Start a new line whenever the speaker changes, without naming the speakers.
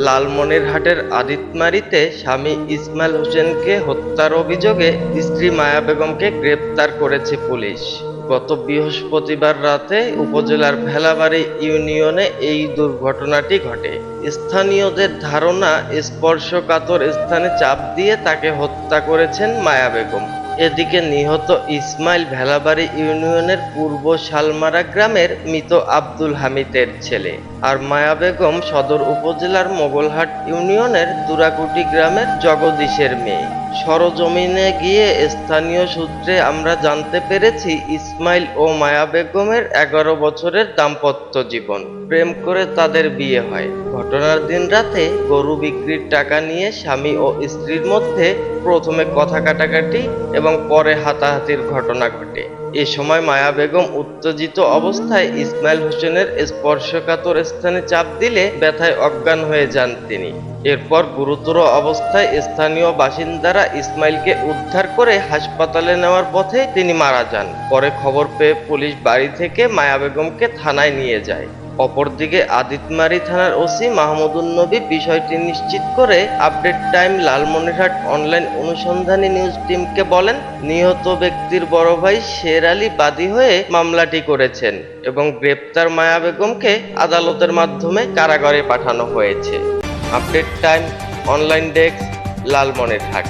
লালমনিরহাটের আদিতমারীতে স্বামী ইসমাইল হোসেনকে হত্যার অভিযোগে স্ত্রী মায়া বেগমকে গ্রেপ্তার করেছে পুলিশ। গত বৃহস্পতিবার রাতে উপজেলার ভেলাবাড়ী ইউনিয়নে এই দুর্ঘটনাটি ঘটে। স্থানীয়দের ধারণা, স্পর্শকাতর স্থানে চাপ দিয়ে তাকে হত্যা করেছেন মায়া বেগম। এদিকে নিহত ইসমাইল ভেলাবাড়ী ইউনিয়নের পূর্ব শালমারা গ্রামের মৃত আব্দুল হামিদের ছেলে, আর মায়া বেগম সদর উপজেলার মোগলহাট ইউনিয়নের দুরাকুটি গ্রামের জগদীশের মেয়ে। সরজমিনে গিয়ে স্থানীয় সূত্রে আমরা জানতে পেরেছি, ইসমাইল ও মায়া বেগমের 11 বছরের দাম্পত্য জীবন। প্রেম করে তাদের বিয়ে হয়। ঘটনার দিন রাতে গরু বিক্রির টাকা নিয়ে স্বামী ও স্ত্রীর মধ্যে প্রথমে কথা কাটাকাটি এবং পরে হাতাহাতির ঘটনা ঘটে। এ সময় মায়া বেগম উত্তেজিত অবস্থায় ইসমাইল হোসেনের স্পর্শকাতর স্থানে চাপ দিলে ব্যথায় অজ্ঞান হয়ে যান তিনি। এরপর গুরুতর অবস্থায় স্থানীয় বাসিন্দারা ইসমাইলকে উদ্ধার করে হাসপাতালে নেওয়ার পথে তিনি মারা যান। পরে খবর পেয়ে পুলিশ বাড়ি থেকে মায়া বেগমকে থানায় নিয়ে যায়। অপরদিকে আদিতমারী থানার ওসি মাহমুদুন নবী বিষয়টি নিশ্চিত করে আপডেট টাইম লালমনিরহাট অনলাইন অনুসন্ধানী নিউজ টিমকে বলেন, নিহত ব্যক্তির বড় ভাই শের আলী বাদী হয়ে মামলাটি করেছেন এবং গ্রেপ্তার মায়া বেগমকে আদালতের মাধ্যমে কারাগারে পাঠানো হয়েছে। Update time online desk, Lalmonirhat.